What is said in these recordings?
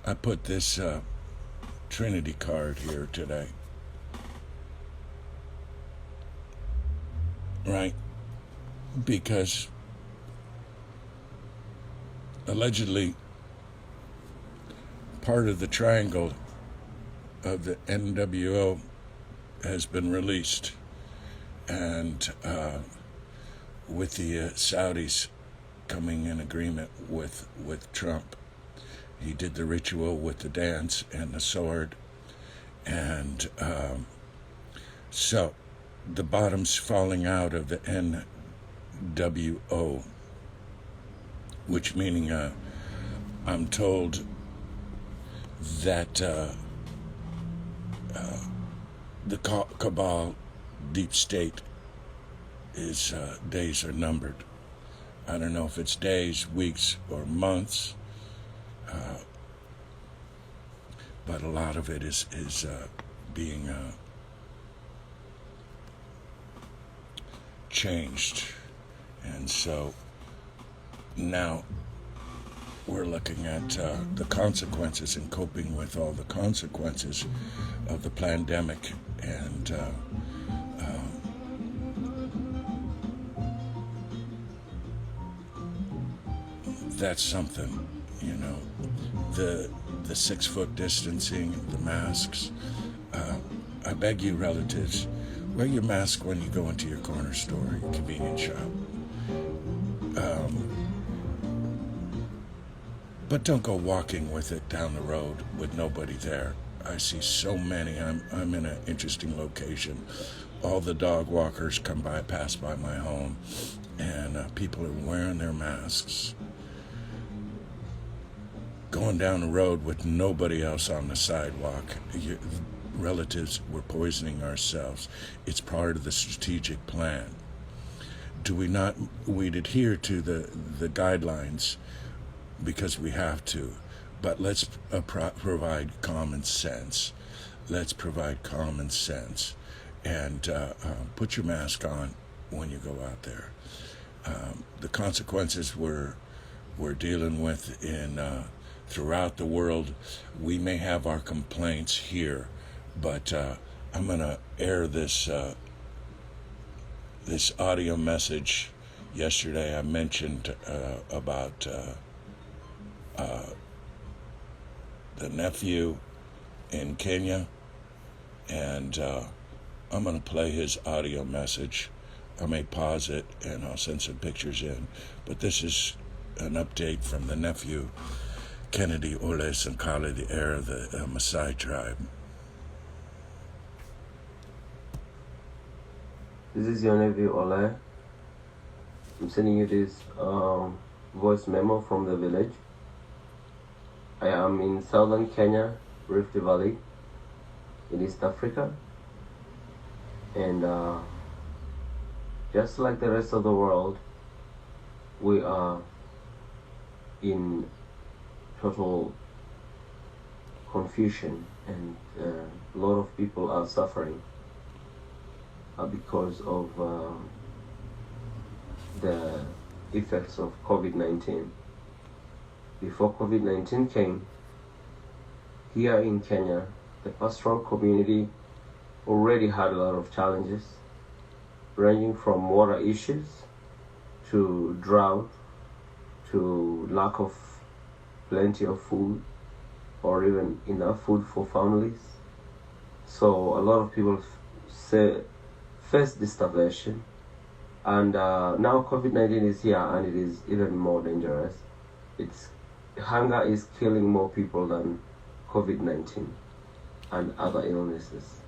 I put this Trinity card here today. Right? Because allegedly part of the triangle of the NWO has been released. And with the Saudis coming in agreement with Trump, he did the ritual with the dance and the sword. And so the bottom's falling out of the NWO, which meaning I'm told that the cabal deep state is days are numbered. I don't know if it's days, weeks, or months, but a lot of it is being changed. And so now we're looking at the consequences and coping with all the consequences of the pandemic. And that's something, the 6 foot distancing, the masks. I beg you, relatives, wear your mask when you go into your corner store, your convenience shop. But don't go walking with it down the road with nobody there. I see so many. I'm in an interesting location. All the dog walkers pass by my home, and people are wearing their masks, going down the road with nobody else on the sidewalk. Your relatives, we're poisoning ourselves. It's part of the strategic plan. We'd adhere to the guidelines because we have to, but let's provide common sense. Let's provide common sense, and put your mask on when you go out there. The consequences we're dealing with in throughout the world. We may have our complaints here, but I'm gonna air this this audio message. Yesterday I mentioned about the nephew in Kenya, and I'm going to play his audio message. I may pause it and I'll send some pictures in, but this is an update from the nephew, Kennedy Ole Sankale, the heir of the Maasai tribe. This is your nephew Ole. I'm sending you this voice memo from the village. I am in southern Kenya, Rift Valley, in East Africa. And just like the rest of the world, we are in total confusion, and a lot of people are suffering because of the effects of COVID-19. Before COVID-19 came, here in Kenya, the pastoral community already had a lot of challenges, ranging from water issues to drought to lack of plenty of food or even enough food for families. So a lot of people face this starvation, and now COVID-19 is here, and it is even more dangerous. Hunger is killing more people than COVID-19 and other illnesses.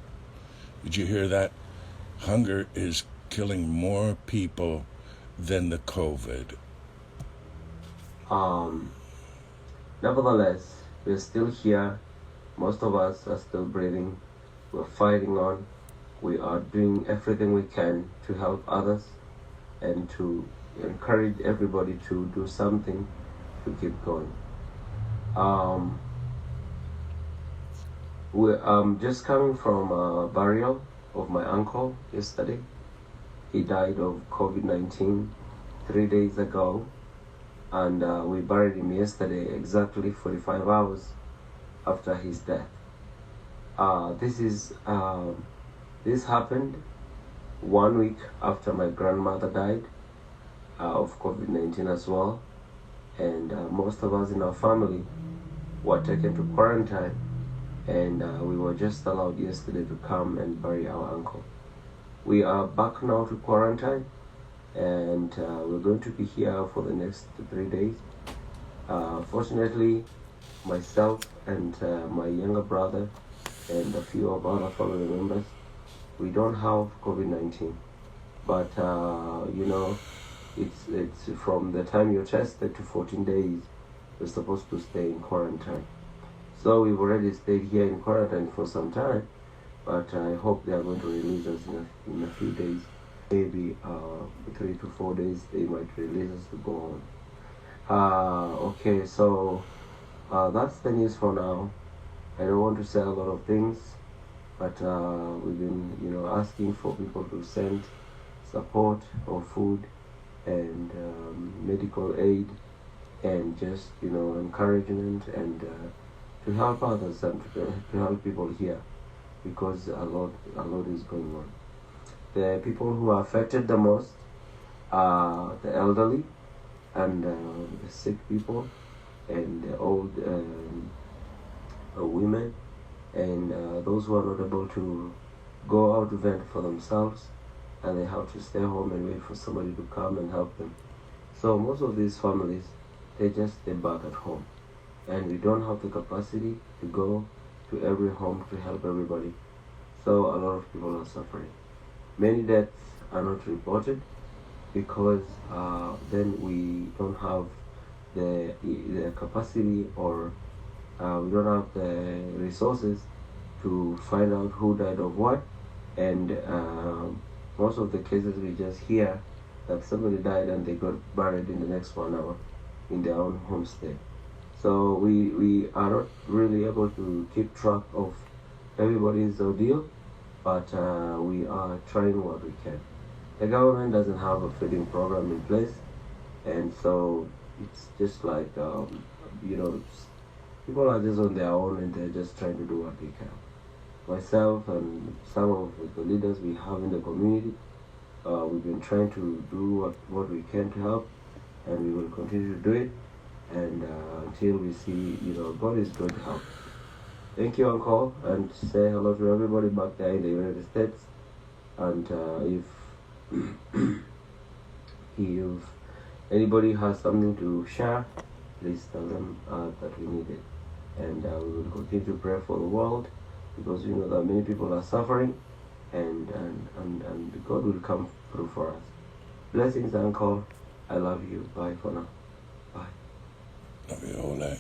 Did you hear that? Hunger is killing more people than the COVID. Nevertheless, we're still here. Most of us are still breathing. We're fighting on. We are doing everything we can to help others and to encourage everybody to do something to keep going. We're just coming from a burial of my uncle yesterday. He died of COVID-19 3 days ago, and we buried him yesterday exactly 45 hours after his death. This happened 1 week after my grandmother died of COVID-19 as well, and most of us in our family were taken to quarantine, and we were just allowed yesterday to come and bury our uncle. We are back now to quarantine, and we're going to be here for the next 3 days. Fortunately, myself and my younger brother and a few of other family members, we don't have COVID-19, but it's from the time you're tested to 14 days, you're supposed to stay in quarantine. So we've already stayed here in quarantine for some time, but I hope they are going to release us in a few days. Maybe 3 to 4 days they might release us to go on. Okay, so that's the news for now. I don't want to say a lot of things, but we've been asking for people to send support or food and medical aid and just encouragement and to help others and to help people here, because a lot is going on. The people who are affected the most are the elderly and the sick people and the old women and those who are not able to go out to vent for themselves, and they have to stay home and wait for somebody to come and help them. So most of these families, they just stay back at home, and we don't have the capacity to go to every home to help everybody. So a lot of people are suffering. Many deaths are not reported because then we don't have the capacity, or we don't have the resources to find out who died of what, and most of the cases we just hear that somebody died and they got buried in the next 1 hour in their own homestay. So we are not really able to keep track of everybody's ordeal, but we are trying what we can. The government doesn't have a feeding program in place, and so it's just like people are just on their own and they're just trying to do what they can. Myself and some of the leaders we have in the community, we've been trying to do what we can to help, and we will continue to do it, and until we see God is going to help. Thank you, Uncle, and say hello to everybody back there in the United States. And if anybody has something to share, please tell them that we need it. And we will continue to pray for the world, because we know that many people are suffering, and God will come through for us. Blessings, Uncle. I love you. Bye for now. Bye. Love you, Ole.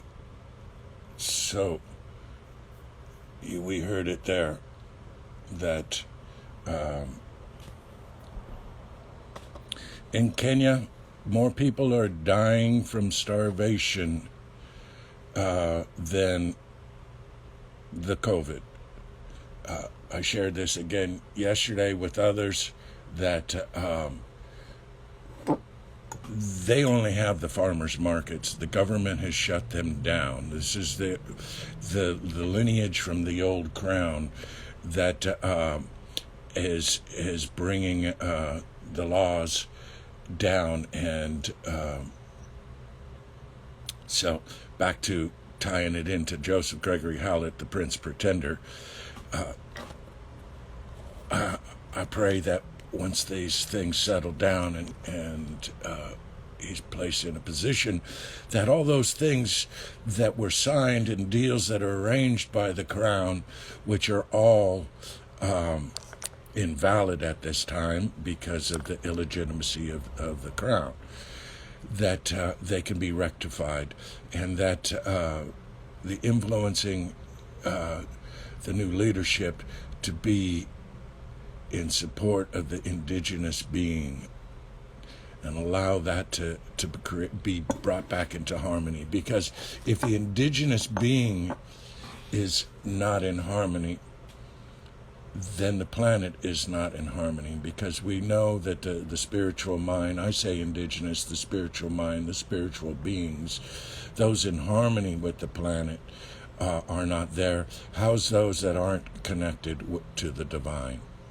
So, we heard it there, that in Kenya, more people are dying from starvation than the COVID. I shared this again yesterday with others, that they only have the farmers markets. The government has shut them down. This is the lineage from the old crown that is bringing the laws down. And so back to tying it into Joseph Gregory Hallett, the Prince Pretender. I pray that once these things settle down and he's placed in a position, that all those things that were signed and deals that are arranged by the crown, which are all invalid at this time because of the illegitimacy of the crown, that they can be rectified, and that the influencing the new leadership to be in support of the indigenous being, and allow that to be brought back into harmony. Because if the indigenous being is not in harmony, then the planet is not in harmony, because we know that the spiritual mind, I say indigenous, the spiritual mind, the spiritual beings, those in harmony with the planet, are not there, how's those that aren't connected to the divine?